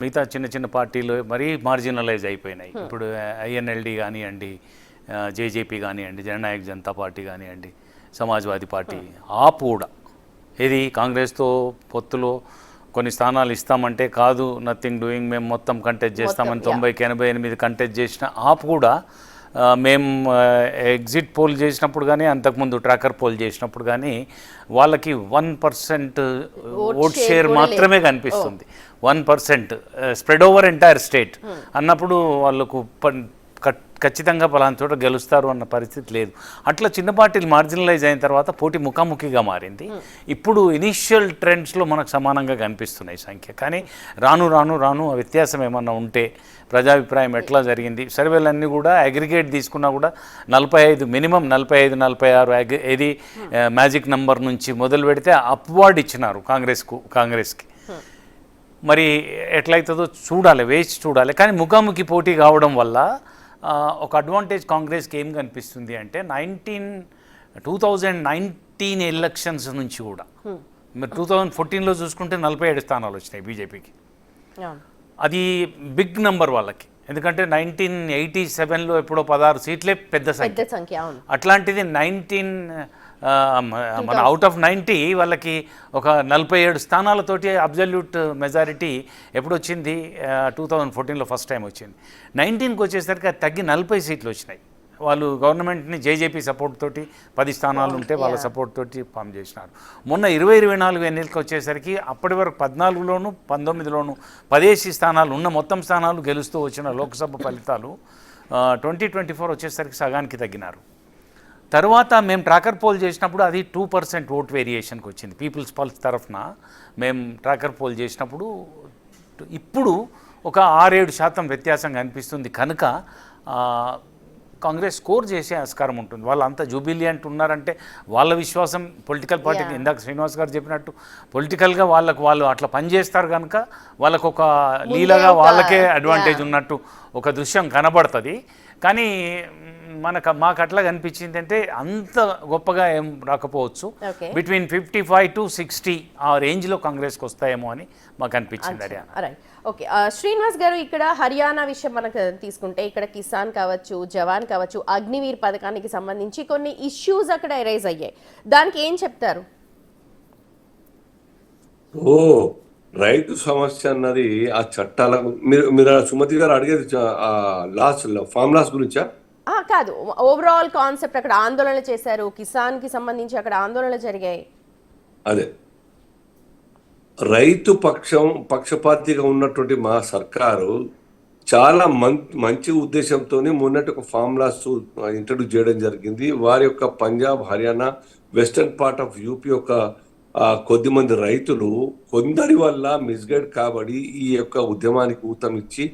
మిగతా చిన్న చిన్న పార్టీలు మరీ మార్జినలైజ్ అయిపోయినాయి. ఇప్పుడు ఐఎన్ఎల్డి కానివ్వండి, జేజేపీ కానివ్వండి, జననాయక్ జనతా పార్టీ కానివ్వండి, సమాజ్వాదీ పార్టీ, ఆప్ కూడా ఏది కాంగ్రెస్తో పొత్తులో కొన్ని స్థానాలు ఇస్తామంటే కాదు, నథింగ్ డూయింగ్, మేము మొత్తం కంటెస్ట్ చేస్తామని 90-88 కంటెస్ట్ చేసిన ఆప్ కూడా మేము ఎగ్జిట్ పోల్ చేసినప్పుడు కానీ అంతకుముందు ట్రాకర్ పోల్ చేసినప్పుడు కానీ వాళ్ళకి 1% ఓట్ షేర్ మాత్రమే కనిపిస్తుంది. 1% స్ప్రెడ్ ఓవర్ ఎంటైర్ స్టేట్ అన్నప్పుడు వాళ్ళకు ఖచ్చితంగా పలానా చోట గెలుస్తారు అన్న పరిస్థితి లేదు. అట్లా చిన్న పార్టీలు మార్జినలైజ్ అయిన తర్వాత పోటీ ముఖాముఖిగా మారింది. ఇప్పుడు ఇనీషియల్ ట్రెండ్స్లో మనకు సమానంగా కనిపిస్తున్నాయి సంఖ్య. కానీ రాను రాను రాను వ్యత్యాసం ఏమన్నా ఉంటే ప్రజాభిప్రాయం ఎట్లా జరిగింది, సర్వేలన్నీ కూడా అగ్రిగేట్ తీసుకున్నా కూడా 45 మినిమం 45-46 ఏది మ్యాజిక్ నంబర్ నుంచి మొదలు పెడితే అప్వార్డ్ ఇచ్చినారు కాంగ్రెస్కి. మరి ఎట్లయితుందో చూడాలి, వేచి చూడాలి. కానీ ముఖాముఖి పోటీ కావడం వల్ల ఒక అడ్వాంటేజ్ కాంగ్రెస్కి ఏం కనిపిస్తుంది అంటే 2019 ఎలక్షన్స్ నుంచి కూడా మీరు 2014లో చూసుకుంటే 47 స్థానాలు వచ్చినాయి బీజేపీకి. అది బిగ్ నంబర్ వాళ్ళకి, ఎందుకంటే 1987లో ఎప్పుడో 16 సీట్లే పెద్ద సంఖ్య. అట్లాంటిది మన అవుట్ ఆఫ్ 90 వాళ్ళకి ఒక 47 స్థానాలతోటి అబ్జల్యూట్ మెజారిటీ ఎప్పుడు వచ్చింది, 2014లో ఫస్ట్ టైం వచ్చింది. 19కి వచ్చేసరికి అది తగ్గి 40 సీట్లు వచ్చినాయి. వాళ్ళు గవర్నమెంట్ని జేజేపీ సపోర్ట్ తోటి 10 స్థానాలు ఉంటే వాళ్ళ సపోర్ట్ తోటి ఫామ్ చేసినారు. మొన్న 2024 ఎన్నికలకు వచ్చేసరికి అప్పటి వరకు 14లోను 19లోను 10 స్థానాలు ఉన్న మొత్తం స్థానాలు గెలుస్తూ వచ్చిన లోక్సభ ఫలితాలు 2024 వచ్చేసరికి సగానికి తగ్గినారు. తర్వాత మేము ట్రాకర్ పోల్ చేసినప్పుడు అది 2% ఓట్ వేరియేషన్కి వచ్చింది. పీపుల్స్ పల్స్ తరఫున మేము ట్రాకర్ పోల్ చేసినప్పుడు ఇప్పుడు ఒక 6-7% వ్యత్యాసం కనిపిస్తుంది. కనుక కాంగ్రెస్ స్కోర్ చేసే ఆస్కారం ఉంటుంది. వాళ్ళు అంత జూబిలియంట్ ఉన్నారంటే వాళ్ళ విశ్వాసం పొలిటికల్ పార్టీకి, ఇందాక శ్రీనివాస్ గారు చెప్పినట్టు పొలిటికల్గా వాళ్ళు అట్లా పనిచేస్తారు కనుక వాళ్ళకు ఒక లీలగా వాళ్ళకే అడ్వాంటేజ్ ఉన్నట్టు ఒక దృశ్యం కనబడుతుంది. కానీ మాకు అట్లా కనిపించింది అంటే అంత గొప్పగా ఏం రాకపోవచ్చు, బిట్వీన్ 55-60 ఆ రేంజ్లో కాంగ్రెస్కి వస్తాయేమో అని మాకు అనిపించింది. హర్యానా ఓకే. శ్రీనివాస్ గారు, ఇక్కడ హర్యానా విషయం మనకు తీసుకుంటే ఇక్కడ కిసాన్ కావచ్చు, జవాన్ కావచ్చు, అగ్నివీర్ పథకానికి సంబంధించి కొన్ని ఇష్యూస్ అక్కడ ఎరైజ్ అయ్యాయి. దానికి ఏం చెప్తారు? రైతు సమస్య అన్నది ఆ చట్టాల మీరు సుమతి గారు అడిగేది లాస్ ఫామ్ లాస్ గురించా? కాదు, ఓవరాల్ కాన్సెప్ట్ అక్కడ ఆందోళన చేశారు, కిసాన్ కి సంబంధించి అక్కడ ఆందోళనలు జరిగాయి. అదే రైతు పక్షపాతిగా ఉన్నటువంటి మా సర్కారు చాలా మంచి ఉద్దేశంతో మొన్నటి ఒక ఫార్ములాస్ ఇంట్రడ్యూస్ చేయడం జరిగింది. వారి యొక్క Punjab, Haryana, western part of UP యొక్క కొద్దిమంది రైతులు కొందరి వల్ల మిస్గైడ్ కాబడి ఈ యొక్క ఉద్యమానికి ఊతమిచ్చి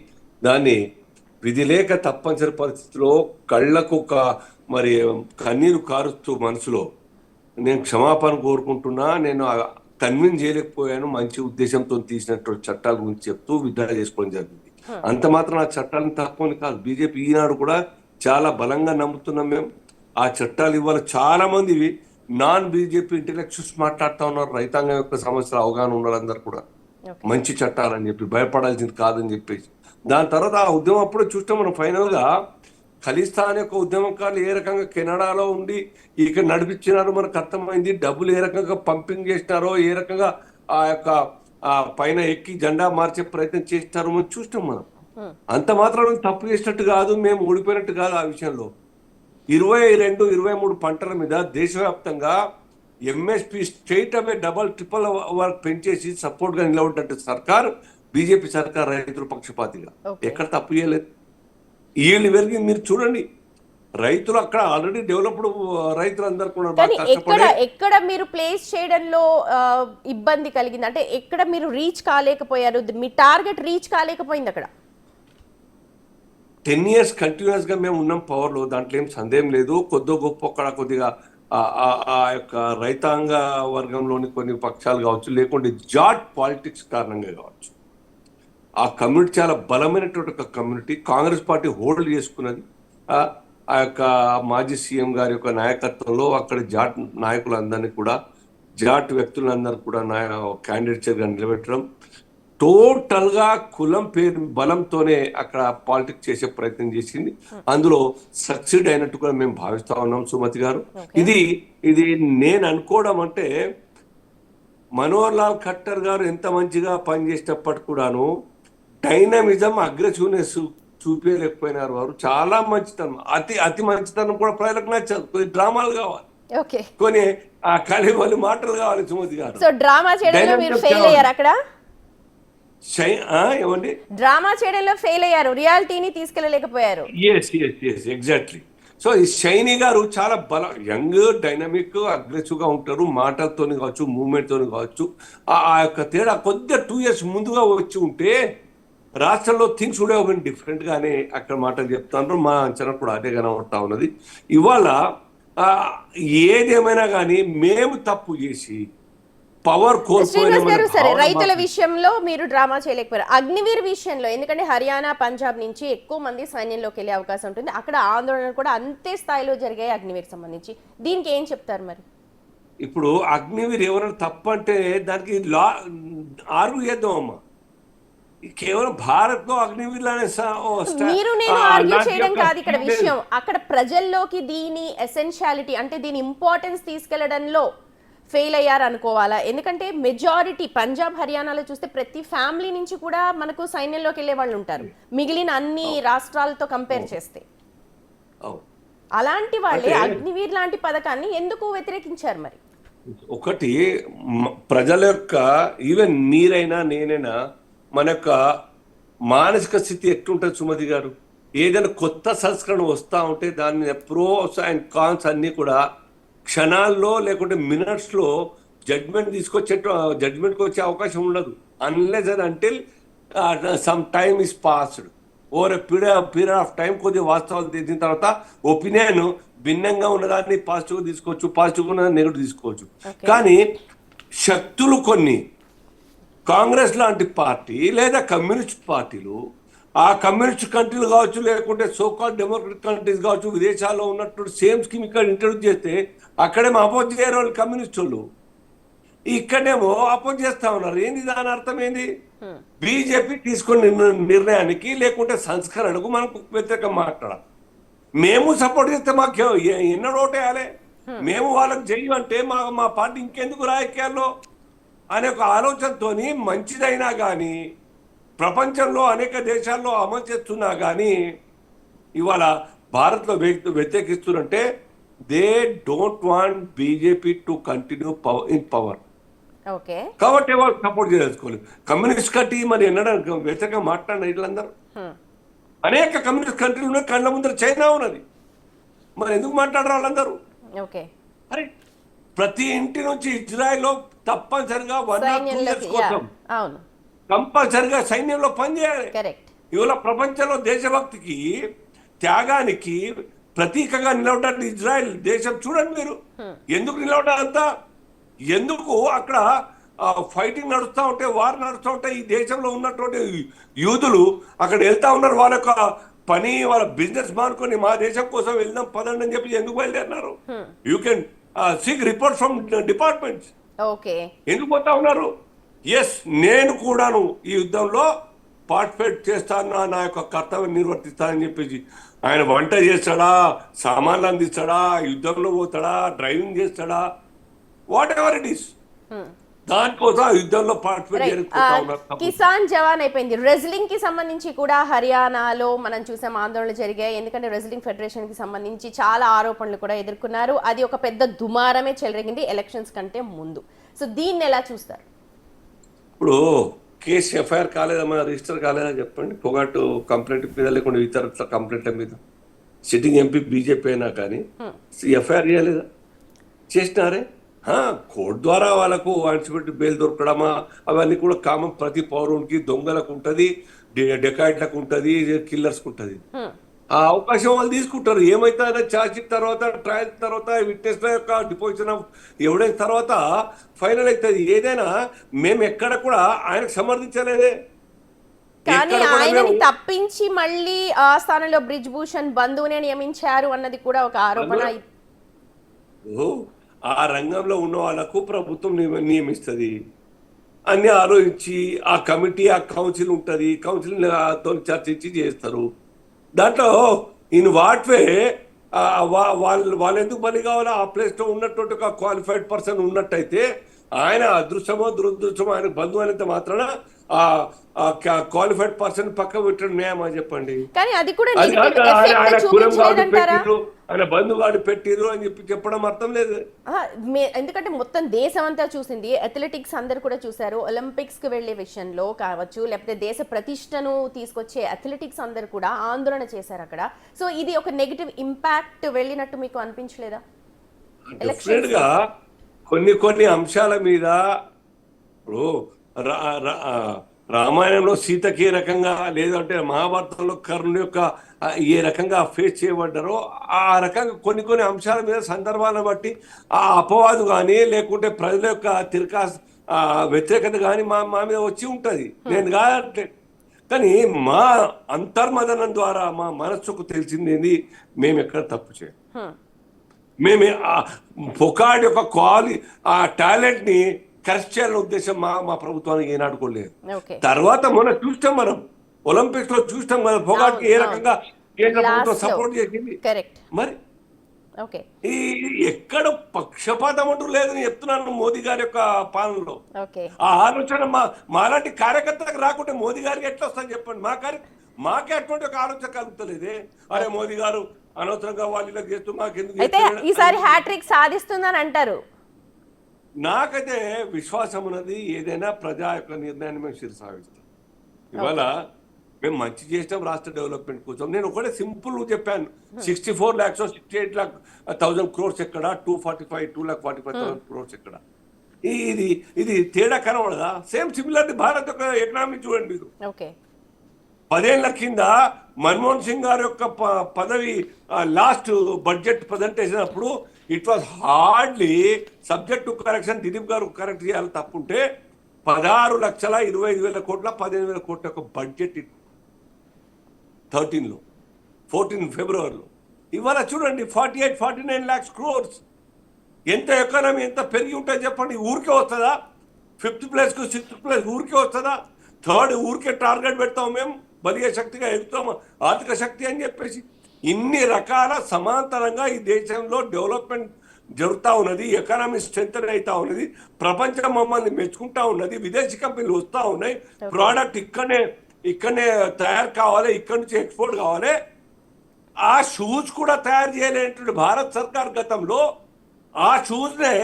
దాన్ని విధి లేక తప్పనిసరి పరిస్థితిలో కళ్ళకు మరి కన్నీరు కారుస్తూ మనసులో నేను క్షమాపణ కోరుకుంటున్నా, నేను కన్విన్స్ చేయలేకపోయాను, మంచి ఉద్దేశంతో తీసినటువంటి చట్టాల గురించి చెప్తూ విత్డ్రా చేసుకోవడం జరిగింది. అంత మాత్రం ఆ చట్టాలను తక్కువని కాదు, బీజేపీ ఈనాడు కూడా చాలా బలంగా నమ్ముతున్నాం మేము. ఆ చట్టాలు ఇవాళ చాలా మంది నాన్ బీజేపీ ఇంటెలెక్చువల్స్ మాట్లాడుతూ ఉన్నారు. రైతాంగం యొక్క సమస్యల అవగాహన ఉన్నదందరూ కూడా మంచి చట్టాలని చెప్పి, భయపడాల్సింది కాదని చెప్పేసి. దాని తర్వాత ఆ ఉద్యమం అప్పుడు చూస్తే మనం ఫైనల్గా ఖలిస్తాన్ యొక్క ఉద్యమకారులు ఏ రకంగా కెనడాలో ఉండి ఇక్కడ నడిపించినారో మనకు అర్థమైంది. డబ్బులు ఏ రకంగా పంపింగ్ చేసినారో, ఏ రకంగా ఆ యొక్క పైన ఎక్కి జెండా మార్చే ప్రయత్నం చేసినారో మనం చూస్తాం. మనం అంత మాత్రం తప్పు చేసినట్టు కాదు, మేము ఓడిపోయినట్టు కాదు. ఆ విషయంలో 22-23 పంటల మీద దేశవ్యాప్తంగా ఎంఎస్పీ స్ట్రైట్ అవే ట్రిపుల్ వర్క్ పెంచేసి సపోర్ట్ గా నిలబడ్డ సర్కార్ బీజేపీ సర్కార్ రైతుల పక్షపాతిగా ఎక్కడ తప్పు చేయలేదు. వీళ్ళు పెరిగి మీరు చూడండి, రైతులు అక్కడ ఆల్రెడీ డెవలప్డ్ రైతులు అందరు కూడా ఎక్కడ మీరు ప్లేస్ చేయడంలో ఇబ్బంది కలిగింది అంటే ఎక్కడ మీరు రీచ్ కాలేకపోయారు, మీ టార్గెట్ రీచ్ కాలేకపోయింది అక్కడ? 10 years కంటిన్యూస్ గా మేము ఉన్నాం పవర్ లో, దాంట్లో ఏం సందేహం లేదు. గొప్ప అక్కడ కొద్దిగా ఆ యొక్క రైతాంగ వర్గంలోని కొన్ని పక్షాలు కావచ్చు, లేకుంటే జాట్ పాలిటిక్స్ కారణంగా కావచ్చు, ఆ కమ్యూనిటీ చాలా బలమైనటువంటి ఒక కమ్యూనిటీ. కాంగ్రెస్ పార్టీ హోల్డ్ చేసుకున్నది. ఆ యొక్క మాజీ సీఎం గారి యొక్క నాయకత్వంలో అక్కడ జాట్ నాయకులందరినీ కూడా, జాట్ వ్యక్తులందరూ కూడా క్యాండిడేట్గా నిలబెట్టడం, టోటల్ గా కులం పేరు బలంతోనే అక్కడ పాలిటిక్స్ చేసే ప్రయత్నం చేసింది. అందులో సక్సీడ్ అయినట్టు కూడా మేము భావిస్తా ఉన్నాం సుమతి గారు. Okay. ఇది నేను అనుకోవడం అంటే మనోహర్ లాల్ ఖట్టర్ గారు ఎంత మంచిగా పనిచేసేటప్పటికి కూడాను డైనమిజం అగ్రెసివ్నెస్ చూపించలేకపోయినారు. వారు చాలా మంచితనం, అతి మంచితనం కూడా ప్రజలకు నచ్చదు. కొన్ని డ్రామాలు కావాలి, ఓకే. కొన్ని ఆ కలివలి మాటలు కావాలి సుమతి గారు. సో డ్రామా చేయడంలో మీరు ఫెయిల్ అయ్యారు అక్కడ. ఏమండి, డ్రామా చేయడంలో ఫెయిల్ అయ్యారు, రియాలిటీని తీసుకెళ్ళలేకపోయారు. Yes exactly. సో ఈ షైనీ గారు చాలా యంగ్, డైనమిక్, అగ్రెసివ్ గా ఉంటారు. మాటలతో కావచ్చు, మూవ్మెంట్ తోని కావచ్చు. ఆ యొక్క తేడా కొద్దిగా 2 years ముందుగా వచ్చి ఉంటే రాష్ట్రంలో థింగ్స్ కూడా డిఫరెంట్ గానే అక్కడ మాటలు చెప్తాను. మా అంచనా కూడా అదే కనబడతా ఉన్నది. ఇవాళ ఏదేమైనా కానీ మేము తప్పు చేసి పవర్ శ్రీనివాస్ గారు, సరే రైతుల విషయంలో మీరు డ్రామా చేయలేకపోయారు. అగ్నివీర్ విషయంలో, ఎందుకంటే హర్యానా, పంజాబ్ నుంచి ఎక్కువ మంది సైన్యంలోకి వెళ్ళే అవకాశం ఉంటుంది. అక్కడ ఆందోళనలు కూడా అంతే స్థాయిలో జరిగాయి అగ్నివీర్ సంబంధించి. దీనికి ఏం చెప్తారు మరి? ఇప్పుడు అగ్నివీర్ ఎవరైనా తప్పంటే దానికి లా ఆర్గ్యూ చేద్దాం అమ్మా. కేవలం భారత్ లో అగ్నివీర్ మీరు నేను ఆర్గ్యూ చేయడం కాదు ఇక్కడ విషయం. అక్కడ ప్రజల్లోకి దీని ఎసెన్షియాలిటీ అంటే దీని ఇంపార్టెన్స్ తీసుకెళ్లడంలో ఫెయిల్ అయ్యారు అనుకోవాలా? ఎందుకంటే మెజారిటీ పంజాబ్, హర్యానాలో చూస్తే ప్రతి ఫ్యామిలీ నుంచి కూడా మనకు సైన్యంలోకి వెళ్ళే వాళ్ళు ఉంటారు, మిగిలిన అన్ని రాష్ట్రాలతో కంపేర్ చేస్తే. అలాంటి వాళ్ళే అగ్నివీర్ లాంటి పథకాన్ని ఎందుకు వ్యతిరేకించారు మరి? ఒకటి, ప్రజల యొక్క ఈవెన్ మీరైనా నేనైనా మన యొక్క మానసిక స్థితి ఎట్లుంటుంది సుమతి గారు? ఏదైనా కొత్త సంస్కరణ వస్తూ ఉంటే దాని ప్రోస్ అండ్ కాన్స్ అన్నీ కూడా క్షణాల్లో లేకుంటే మినిట్స్లో జడ్జ్మెంట్కి వచ్చే అవకాశం ఉండదు. Unless and until some time is passed. Over a period of time కొద్దిగా వాస్తవాలు తెలిసిన తర్వాత ఒపీనియన్ భిన్నంగా ఉన్నదాన్ని పాజిటివ్ తీసుకోవచ్చు, పాజిటివ్ ఉన్నదాన్ని నెగిటివ్ తీసుకోవచ్చు. కానీ శక్తులు కొన్ని, కాంగ్రెస్ లాంటి పార్టీ లేదా కమ్యూనిస్ట్ పార్టీలు, ఆ కమ్యూనిస్ట్ కంట్రీలు కావచ్చు, లేకుంటే సోకాల్ డెమోక్రటిక్ కంట్రీస్ కావచ్చు, విదేశాల్లో ఉన్నట్టు సేమ్ స్కీమ్ ఇక్కడ ఇంట్రడ్యూస్ చేస్తే అక్కడేమో అపోజ్ చేయరు వాళ్ళు కమ్యూనిస్ట్ వాళ్ళు, ఇక్కడేమో అపోజ్ చేస్తా ఉన్నారు. ఏంది దాని అర్థం ఏంది? బీజేపీ తీసుకున్న నిర్ణయానికి లేకుంటే సంస్కరణకు మనకు వ్యతిరేకంగా మాట్లాడాలి. మేము సపోర్ట్ చేస్తే మాకు ఎన్నో ఓటేయాలి, మేము వాళ్ళకి చెయ్యమంటే మా పార్టీ ఇంకెందుకు రాజకీయాల్లో అనే ఒక ఆలోచనతో మంచిదైనా కానీ ప్రపంచంలో అనేక దేశాల్లో అమలు చేస్తున్నా కానీ ఇవాళ భారత్లో వ్యతిరేకిస్తున్నంటే they don't want BJP to continue in power. కాబట్టి వాళ్ళు సపోర్ట్ చేసుకోలేదు. కమ్యూనిస్ట్ కంట్రీ మరి ఎన్నడానికి వ్యతిరేకంగా మాట్లాడిన వీళ్ళందరూ అనేక కమ్యూనిస్ట్ కంట్రీలు ఉన్నాయి, కళ్ళ ముందర చైనా ఉన్నది, మరి ఎందుకు మాట్లాడరు వాళ్ళందరూ? అరే ప్రతి ఇంటి నుంచి ఇజ్రాయెల్లో తప్పనిసరిగా 1 or 2 years కోసం కంపల్సరిగా సైన్యంలో పనిచేయాలి. ఇవాళ ప్రపంచంలో దేశభక్తికి, త్యాగానికి ప్రతీకగా నిలవడానికి ఇజ్రాయెల్ దేశం చూడండి మీరు. ఎందుకు నిలవడాలంతా? ఎందుకు అక్కడ ఫైటింగ్ నడుస్తూ ఉంటే, వార్ నడుస్తూ ఉంటే ఈ దేశంలో ఉన్నటువంటి యూదులు అక్కడ వెళ్తా ఉన్నారు. వాళ్ళ యొక్క పని, వాళ్ళ బిజినెస్ మానుకొని మా దేశం కోసం వెళ్దాం పదండి అని చెప్పి ఎందుకు బయలుదేరినారు? You can seek report from departments. ఎందుకు పోతా ఉన్నారు? ఎస్, నేను కూడాను ఈ యుద్ధంలో పార్టిసిపేట్ చేస్తాను, నా యొక్క కర్తవ్యం నిర్వర్తిస్తానని చెప్పేసి ఆయన వంట చేస్తాడా, సామాన్లు అందిస్తాడా, యుద్ధంలో పోతాడా, డ్రైవింగ్ చేస్తాడా, వాట్ ఎవర్ ఇట్ ఈస్, దానికోసం యుద్ధంలో పార్టిసిపేట్. కిసాన్ జవాన్ అయిపోయింది. రెజ్లింగ్ కి సంబంధించి కూడా హర్యానాలో మనం చూసాం ఆందోళనలు జరిగాయి. ఎందుకంటే రెజ్లింగ్ ఫెడరేషన్ కి సంబంధించి చాలా ఆరోపణలు కూడా ఎదుర్కొన్నారు. అది ఒక పెద్ద దుమారమే చెలరేగింది ఎలక్షన్స్ కంటే ముందు. సో దీన్ని ఎలా చూస్తారు? ఇప్పుడు కేసు ఎఫ్ఐఆర్ కాలేదమ్మా, రిజిస్టర్ కాలేదా చెప్పండి? పొగాటు కంప్లైంట్ మీద లేకుండా ఇతర కంప్లైంట్ల మీద సిట్టింగ్ ఎంపీ బీజేపీ అయినా కానీ ఎఫ్ఐఆర్ చేయలేదా? చేసినారే. కోర్టు ద్వారా వాళ్ళకు అన్సిపెట్టి బెయిల్ దొరకడమా అవన్నీ కూడా కామన్, ప్రతి పౌరునికి, దొంగలకు ఉంటుంది, డెకాయిట్లకు ఉంటుంది, కిల్లర్స్కి ఉంటుంది. ఆ అవకాశం వాళ్ళు తీసుకుంటారు. ఏమైతే ఛార్జ్ తర్వాత, ట్రయల్ తర్వాత, విట్నెస్ల యొక్క డిపోజిషన్ ఆఫ్ ఎవిడెన్స్ తర్వాత ఫైనల్ అవుతుంది. ఏదైనా మేము ఎక్కడ కూడా ఆయనకు సమర్థించలేదే. కానీ ఆయనని తప్పించి మళ్ళీ ఆ స్థానంలో బ్రిజ్ భూషణ్ బంధువునే నియమించారు అన్నది కూడా ఒక ఆరోపణ. ఆ రంగంలో ఉన్న వాళ్ళకు ప్రభుత్వం నియమిస్తుంది. అన్ని ఆలోచించి ఆ కమిటీ ఆ కౌన్సిల్ ఉంటుంది, కౌన్సిల్ తో చర్చించి చేస్తారు. దాంట్లో ఇన్ వాట్ వే వాళ్ళు ఎందుకు పని కావాలో ఆ ప్లేస్ లో ఉన్నటువంటి ఒక క్వాలిఫైడ్ పర్సన్ ఉన్నట్టయితే ఆయన అదృష్టమో దురదృష్టమో ఆయన బంధువు అయినంత మాత్రాన ఆ క్వాలిఫైడ్ పర్సన్ పక్క పెట్టడం న్యాయమా చెప్పండి. కానీ అది కూడా అది నెగటివ్ కాదు, ఆయన ఎఫెక్ట్ కులం వాడు చూపించలేదంటారా? పెట్టిర్రు, ఆయన బంధువు వాడు పెట్టిర్రు అని చెప్పడం అర్థం లేదు. ఎందుకంటే మొత్తం దేశం అంతా చూసింది, అథ్లెటిక్స్ అందరు కూడా చూశారు. ఒలింపిక్స్ కి వెళ్లే విషయంలో కావచ్చు, లేకపోతే దేశ ప్రతిష్టను తీసుకొచ్చే అథ్లెటిక్స్ అందరు కూడా ఆందోళన చేశారు అక్కడ. సో ఇది ఒక నెగటివ్ ఇంపాక్ట్ వెళ్ళినట్టు మీకు అనిపించలేదా? డెఫినెట్ గా కొన్ని అంశాల మీద ఇప్పుడు రామాయణంలో సీతకి ఏ రకంగా, లేదంటే మహాభారతంలో కర్ణుని యొక్క ఏ రకంగా ఫేస్ చేయబడ్డారో ఆ రకంగా కొన్ని అంశాల మీద సందర్భాలను బట్టి ఆ అపవాదు కానీ లేకుంటే ప్రజల యొక్క వ్యతిరేకత కానీ మా మీద వచ్చి ఉంటది. నేను కాదంటే, కానీ మా అంతర్మదనం ద్వారా మా మనస్సుకు తెలిసింది మేము ఎక్కడ తప్పు చేయం. మేము పొకాడి యొక్క ఆ టాలెంట్ ని కరెక్ట్ చేయాలనే ఉద్దేశం మా ప్రభుత్వానికి ఏనాడుకోలేదు. తర్వాత మనం ఒలింపిక్స్ లో చూస్తాం కదా పొగాడికి ఏ రకంగా కేంద్ర ప్రభుత్వం సపోర్ట్ చేసింది. మరి ఈ ఎక్కడ పక్షపాతం అంటూ లేదని చెప్తున్నాను మోదీ గారి యొక్క పాలనలో. ఆ ఆలోచన మాలాంటి కార్యకర్తలకు రాకుంటే మోదీ గారికి ఎట్లా వస్తుందని చెప్పండి. మాకే అటువంటి ఒక ఆలోచన కలుగుతలేదే. అరే మోదీ గారు అనవసరంగా వాళ్ళు చేస్తూ మాకెందుకు. అయితే ఈసారి హ్యాట్రిక్ సాధిస్తుందని అంటారు. నాకైతే విశ్వాసం ఉన్నది, ఏదైనా ప్రజా యొక్క నిర్ణయాన్ని మేము శిరసాగిస్తాం. ఇవాళ మేము మంచి చేసినాం రాష్ట్ర డెవలప్మెంట్ కోసం. నేను ఒకటే సింపుల్ చెప్పాను, 64 lakhs 68,000 crores ఎక్కడ, 245,000 crores ఎక్కడ. ఇది తేడా కనబడదా? సేమ్ సిమిలర్ భారత్ యొక్క ఎకనామీ చూడండి మీరు. 10 ఏళ్ల కింద మన్మోహన్ సింగ్ గారి యొక్క పదవి లాస్ట్ బడ్జెట్ ప్రజెంటేషన్ అప్పుడు it was hardly subject to correction. Dilip గారు కరెక్ట్ చేయాలి తప్పుంటే 16,25,000 కోట్ల 15,000 కోట్ల యొక్క బడ్జెట్ 13లో 14 ఫిబ్రవరిలో. ఇవాళ చూడండి 48-49 lakhs crores. ఎంత ఎకానమీ ఎంత పెరిగి ఉంటుంది చెప్పండి. ఊరికే వస్తుందా? 5th ప్లేస్కు 6th ప్లేస్ ఊరికే వస్తుందా? 3rd ఊరికే టార్గెట్ పెడతాం మేము, బలియ శక్తిగా ఎదుగుతాము, ఆర్థిక శక్తి అని చెప్పేసి. ఇన్ని రకాల సమాంతరంగా ఈ దేశంలో డెవలప్మెంట్ జరుగుతూ ఉన్నది, ఎకానమీ స్ట్రెంత్ అవుతా ఉన్నది, ప్రపంచం మమ్మల్ని మెచ్చుకుంటా ఉన్నది, విదేశీ కంపెనీలు వస్తూ ఉన్నాయి, ప్రోడక్ట్ ఇక్కడనే తయారు కావాలి, ఇక్కడి నుంచి ఎక్స్పోర్ట్ కావాలి. ఆ షూస్ కూడా తయారు చేయలేనటువంటి భారత్ సర్కార్ గతంలో ఆ షూస్నే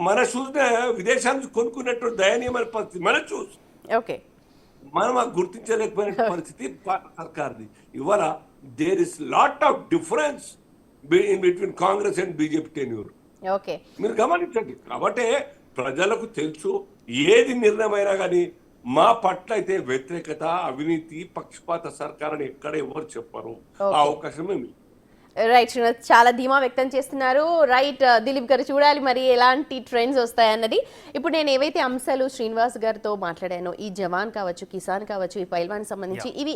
మన షూస్నే విదేశాల నుంచి కొనుక్కున్నటువంటి దయనీయమైన పరిస్థితి. మన షూస్ మనం గుర్తించలేకపోయిన పరిస్థితి భారత సర్కార్ది. ఇవాళ there is lot of difference between Congress and BJP tenure. మీరు గమనించండి. కాబట్టి ప్రజలకు తెలుసు ఏది నిర్ణయమైనా కానీ మా పట్ల అయితే వ్యతిరేకత, అవినీతి, పక్షపాత సర్కార్ అని ఎక్కడ ఎవరు చెప్పరు. ఆ అవకాశమే రైట్ శ్రీనివాస్, చాలా ధీమా వ్యక్తం చేస్తున్నారు. రైట్ దిలీప్ గారు, చూడాలి మరి ఎలాంటి ట్రెండ్స్ వస్తాయన్నది. ఇప్పుడు నేను ఏవైతే అంశాలు శ్రీనివాస్ గారితో మాట్లాడానో, ఈ జవాన్ కావచ్చు, కిసాన్ కావచ్చు, ఈ పైల్వాన్ సంబంధించి ఇవి